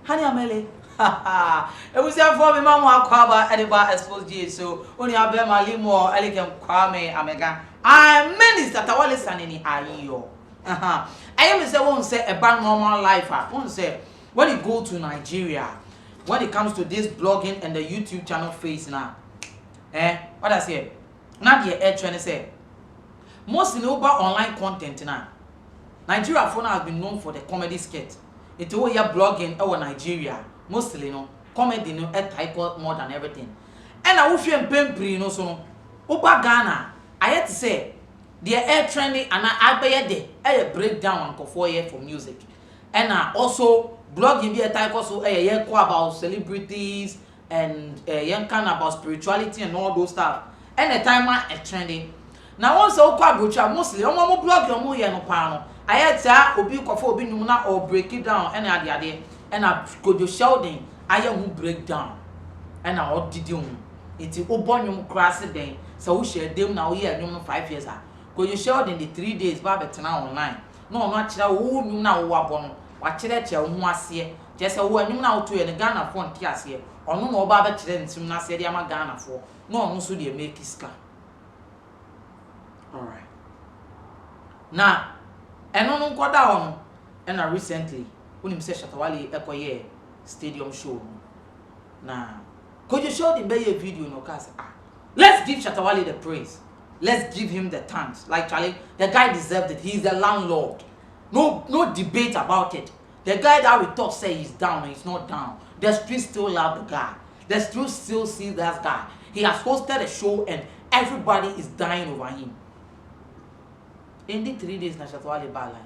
Honey Amele. It was there for me, Mamma Quaba, Ediba Xposed. So, only I bear my limo, elegant Kwame, Amega. I minister Tawale Sanini Ayo. I am say, won't say a bad normal life. I won't say, when you go to Nigeria, when it comes to this blogging and the YouTube channel face now, what I say, not the air trying to say, most in over online content now. Nigeria phone has been known for the comedy skit. It's all your blogging over Nigeria. Mostly, comedy, a type more than everything. And I wish you and Pempri, so Opa Ghana, I had to say, the air trending and I pay a breakdown on 4 years for music. And also, blogging be a type also a year about celebrities and a young kind about spirituality and all those stuff. And the time I trending. Now, also, Kwadwo mostly, I'm more blog your more no panel. I had to obi kofo obi numuna or break it down and ade and I go to Sheldon I am break down and I what did you it's obon class then so we share them now here 5 years go to Sheldon the 3 days ba now online no kira wo num na wo abon wa kira kira ho ase just say wo anum na wo to ye Ghana phone ti ase ono na oba ba kira ntim na ase de ama Ghana fo no ono so de make iska. All right now and no nkoda on and recently when him say Shatta ekoye stadium show na could you show the bay video no cause let's give Shatta the praise, let's give him the thanks. Like Charlie, the guy deserved it. He's the landlord, no debate about it. The guy that we talk say he's down, he's not down. The streets still love the guy, the streets still see that guy. He has hosted a show and everybody is dying over him. In the 3 days na Shatta bad life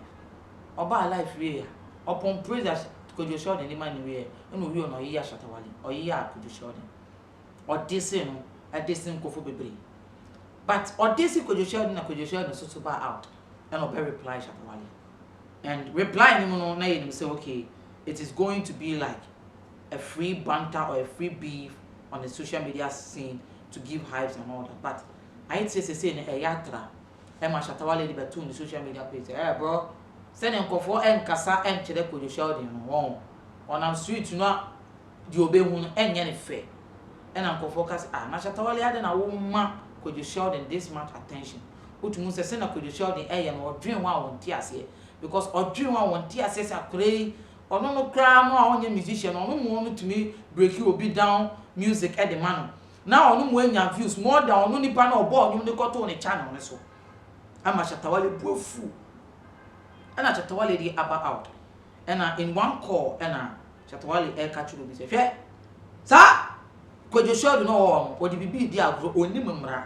or life we upon praise that could you show the man we no we no year Shatta or year could you show them or this no a decent kofo bebre but or this could you show them so bad out and no reply Shatta and reply him no na him say okay it is going to be like a free banter or a free beef on the social media scene to give hypes and all that. But I say a yatra Emma Shatta Wale betu on the social media page. Bro, send them for and kasa and chede could you Sheldon on am street you know the obey hun and any fair. And I'm focus na Shatta Wale had na woman could you Sheldon this much attention. Put mu say send could you Sheldon and or dream one on tears here because or dream one on tears says I pray or no cry no on your musician or no want to me break you be down music at the man. Now no more your views more than no nipa no board you got on the channel so. I'm a Shatta Wale fu and a Shatta Wale the abba out and in one call and a Shatta Wale air catch will be say fair sir could you show no or the BB dia only mumra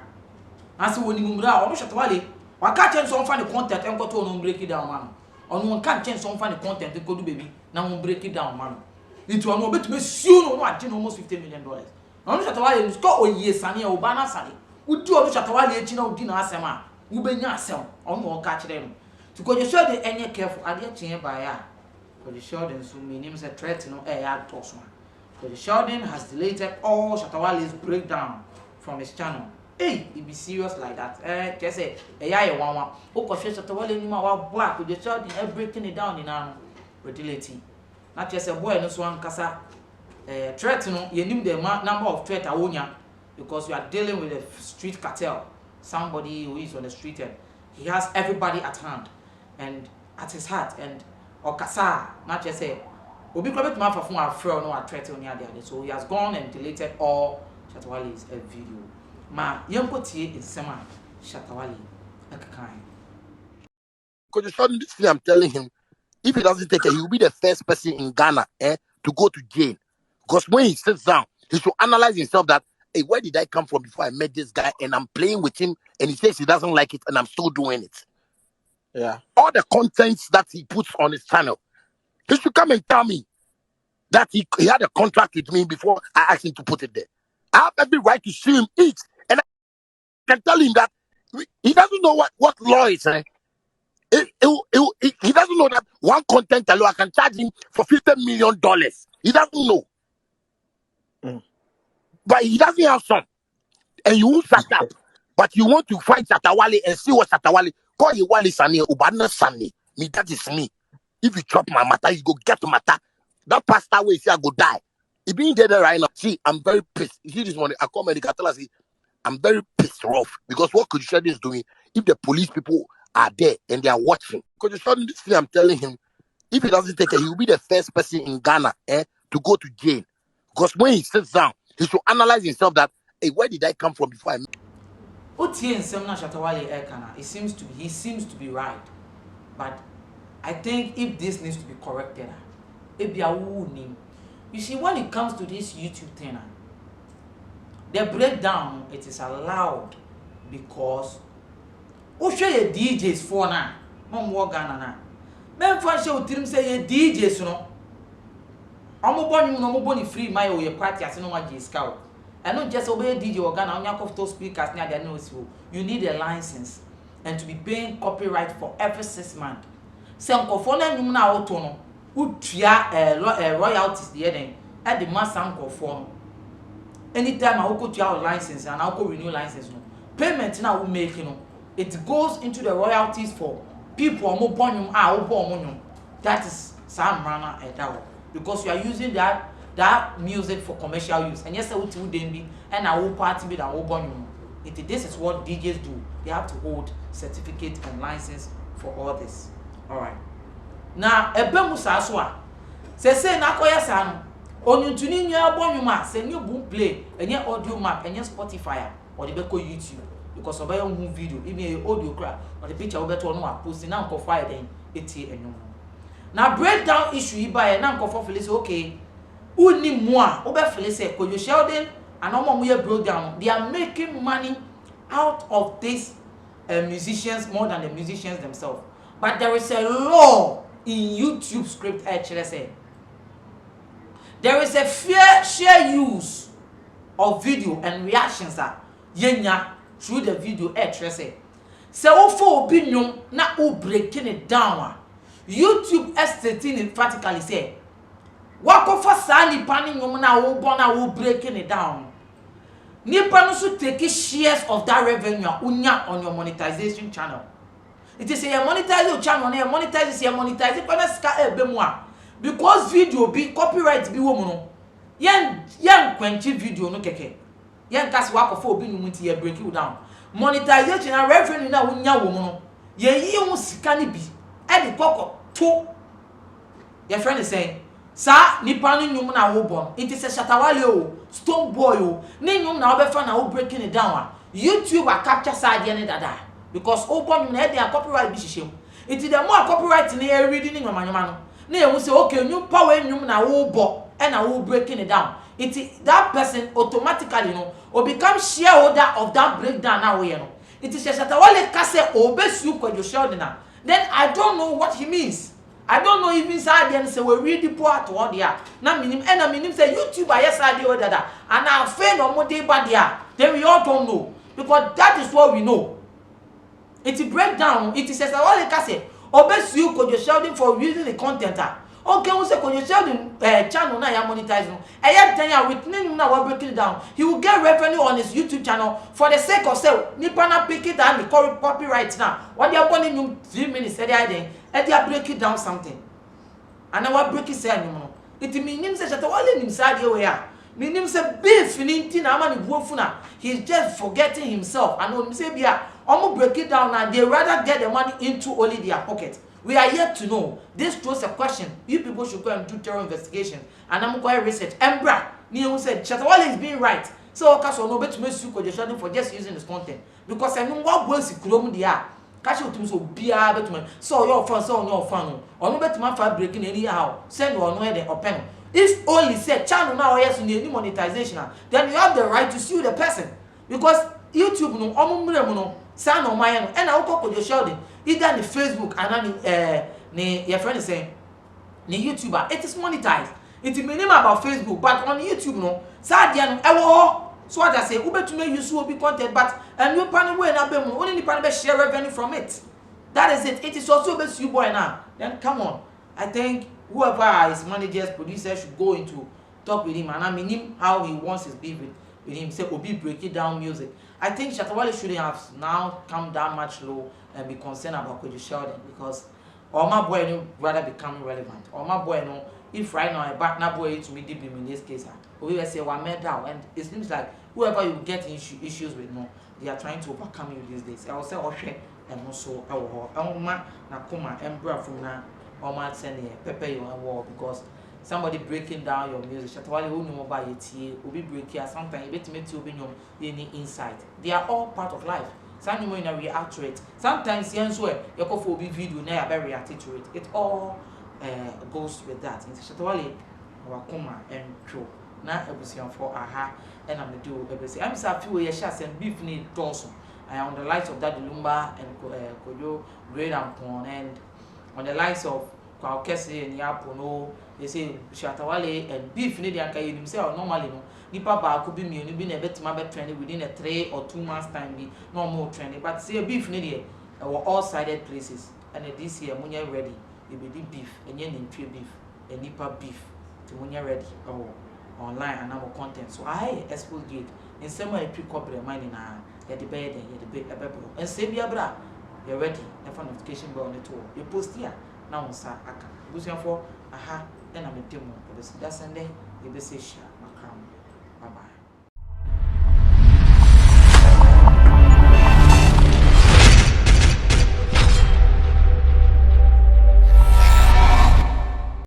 as when mumra or Shatta Wale or catch some funny content and got on break it down man on one can't change some funny content to go to baby now break it down man it will no bet me soon no almost $50 million on Shatta Wale is got on years and your banner sunny would do Shatta Wale chino dinner asema ubenya asem on mo catch them to go show the any careful ade chin by ya for the Sheldon so me name say threat no air talks one for the Sheldon has deleted all Shatta Wale's breakdown from his channel. Hey, it be serious like that just say ya one o ko Shatta Wale ni ma wa black with the Sheldon breaking it down in an fertility not just a boy no so an kasa threat no you nim the number of threat awonya because you are dealing with a street cartel. Somebody who is on the street and he has everybody at hand and at his heart and okasa not just say obi club to for a friend no a threat on the so he has gone and deleted all Shatta Wale's video ma yempotie in sema Shatta Wale akakan because I'm telling him if he doesn't take it he will be the first person in Ghana to go to jail because when he sits down he should analyze himself that hey, where did I come from before I met this guy? And I'm playing with him, and he says he doesn't like it, and I'm still doing it. Yeah. All the contents that he puts on his channel, he should come and tell me that he had a contract with me before I asked him to put it there. I have every right to see him eat, and I can tell him that he doesn't know what law is. He doesn't know that one content alone I can charge him for $50 million. He doesn't know. But he doesn't have some. And you won't shut up. But you want to fight Shatta Wale and see what Shatta Wale. Call you Wale Sani, Ubana Sani. Me, that is me. If you chop my matter, you go get to matter. That pastor way, see, I go die. He being dead right now. See, I'm very pissed. You see this morning, I call medical tell us, see, I'm very pissed off because what could Sheldon is doing if the police people are there and they are watching? Because Sheldon, this thing I'm telling him, if he doesn't take it, he will be the first person in Ghana to go to jail. Because when he sits down, he should analyze himself that, hey, where did I come from before I met? He seems to be right. But I think if this needs to be corrected, you see, when it comes to this YouTube thing, the breakdown, it is allowed because who show your DJs for now? Mom walk Ghana. Men fan show team say your DJs no. Omo boni free my or your party as no one scout. And not just obey DJ or Ghana on your those speakers near their nose. You need a license and to be paying copyright for every 6 months. Say uncle for na nyum na auto no. Who tua royalties there then at the mass uncle for. Anytime I go to your license and I go renew license, no payment now we make, it goes into the royalties for people who born that is some runner at that because you are using that music for commercial use. And yes, I would be and I will party with our born. This is what DJs do. They have to hold certificate and license for all this. All right. Now, a bemusa aswa. Say na koya san. Onyuntuni nya abonwuma say new boom play enye audio map enye Spotify or the beko YouTube because oba yon video even audio crack or the picture obeto no post na nko fire then etie enyo. Na breakdown issue iba na nko for feel say okay uni mo a obe feel say Kwadwo Sheldon and omo ye breakdown they are making money out of these musicians more than the musicians themselves. But there is a law in YouTube script actually say there is a fair share use of video and reactions that yenya through the video say wo for obi nyum na o breaking it down YouTube estating emphatically say wakofa sa nipa ni nyum na wo born na wo breaking it down nipa no so take shares of that revenue unya on your monetization channel. It is a monetize your channel na monetize kwa ska ebe mu a because video be copyright be wo no yen kwanchi video no keke yen kasi wakofa obi no muti ye break you down monetization and revenue na wonya wo no ye yi wo sika ni bi e di koko to your friend is saying sa nipa no nyum na wo bon it is a Shatta o Stone Boy o ni nyum na wo be fa na wo breaking it down YouTube a capture side ye ne dada because o bon na e dey copyright bi hihiem it is the more copyright na e reading ni nyoma no na you say okay new power nyum na wo bo e na wo breaking it down it that person automatically or become shareholder of that breakdown now we it is Shatta ka say obesu Kwadwo Sheldon then I don't know what he means. I don't know even side and say we read the part to all there na minim and minim say YouTuber yes side or that and now fail no more day bad there then we all don't know because that is what we know. It break down it is Shatta ka say obesu Kwadwo Sheldon for using the content okay we say Kwadwo Sheldon channel na ya monetize no e ya ten ya with name na we break it down he will get revenue on his YouTube channel for the sake of say nipa na pick it and the copyright now what they are putting you 3 minutes say then e dey break it down something and now we break it say anyum no it mean say Shatta nim side we ya meaning say beef ninti na ama ni buofu na he's just forgetting himself and when say bia omo break it down and they rather get the money into only their pocket. We are yet to know. This throws a question. You people should go and do thorough investigation. And I'm going to research. Embra, Neil said, Shatta is being right. So, Castle, no better to sue Kwadwo Sheldon for just using this content. Because I know what words he could they are. Castle to so be a better so your fun, so your fun. Or no better man for breaking anyhow. Send or no head or pen. If only said channel now, yes, you need monetization, then you have the right to sue the person. Because YouTube, no, son or my and I'll call Kwadwo Sheldon. Either on Facebook and your friend is saying, YouTuber, it is monetized. It is minimum about Facebook, but on YouTube, no, Sadian, so what I say, Uber to make use will be content, but and you panel way na bemu, only the panel share revenue from it. That is it. It is also best you boy now. Then come on. I think whoever his managers, producers should go into talk with him and I mean him how he wants his beef with him. Say, Obi break it down music. I think Shatta shouldn't have now come down much low and be concerned about Kwadwo Sheldon because all my boy no rather become relevant. All my boy no if right now a partner boy to me deep in this case, we will say one medal, and it seems like whoever you get issues with, no, they are trying to overcome you these days. I will say, okay, and also our man, Nakuma, and Brafuna, or man sending pepper you and war because somebody breaking down your music. Shatawale who know about it, will be breaking sometimes, you bet me to be any insight. They are all part of life. Some you know react to it. Sometimes you answer you go for big video, now you better react to it. It all goes with that. In Shatawale, wakoma and true. Now everything for aha and I'm do everything. I'm so feel you share some beef need also. I on the likes of that Lumba and Kwadwo, Great and Pon, and on the likes of Kwakese and Yapono, they say Shatawale and beef need and Kay himself normally no. Nipa ba could be me, you been a bit my training within a 3 or 2 months time, be no more training. But say a beef need were all sided places. And this year, when you're ready, you be beef and you're in tree beef and Nipa beef to when you're ready. Oh. Online and our content. So I Xposed gate in some way pre-corporate money now. You're the bed and you're the big and save your bra. You're ready. The notification bell on the tour. You post here now, sir. I can. For aha, then I'm a demo. That's Sunday. You be say share.